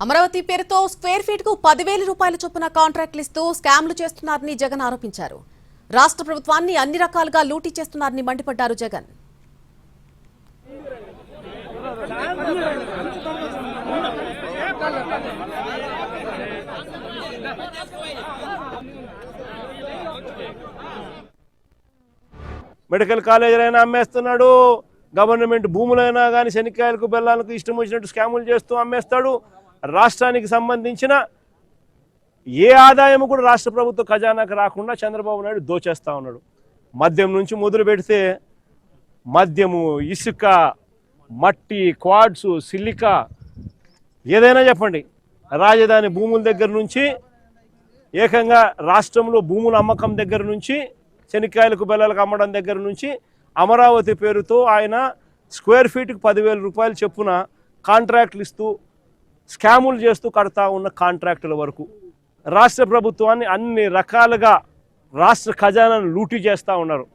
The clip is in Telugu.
అమరావతి పేరుతో స్క్వేర్ ఫీట్ కు 10,000 రూపాయల చొప్పున కాంట్రాక్టులు ఇస్తూ స్కామ్లు చేస్తున్నారని జగన్ ఆరోపించారు. రాష్ట్ర ప్రభుత్వాన్ని అన్ని రకాలుగా లూటీ చేస్తున్నారని మండిపడ్డారు జగన్. మెడికల్ కాలేజీలైనా అమ్మేస్తున్నాడు, గవర్నమెంట్ భూములైనా కానీ శనిక్కాయలకు బెల్లాలకు ఇష్టం వచ్చినట్టు స్కాములు చేస్తూ అమ్మేస్తాడు. రాష్ట్రానికి సంబంధించిన ఏ ఆదాయం కూడా రాష్ట్ర ప్రభుత్వ ఖజానాకు రాకుండా చంద్రబాబు నాయుడు దోచేస్తూ ఉన్నాడు. మద్యం నుంచి మొదలు పెడితే మద్యము, ఇసుక, మట్టి, క్వాడ్స్, సిలికా ఏదైనా చెప్పండి, రాజధాని భూముల దగ్గర నుంచి ఏకంగా రాష్ట్రంలో భూముల అమ్మకం దగ్గర నుంచి శనిక్కాయలకు బెల్లాలకు అమ్మడం దగ్గర నుంచి అమరావతి పేరుతో ఆయన స్క్వేర్ ఫీట్కి 10,000 రూపాయలు చొప్పున కాంట్రాక్టులు ఇస్తూ స్కాములు చేస్తూ కడతా ఉన్న కాంట్రాక్టుల వరకు రాష్ట్ర ప్రభుత్వాన్ని అన్ని రకాలుగా రాష్ట్ర ఖజానాను లూటీ చేస్తూ ఉన్నారు.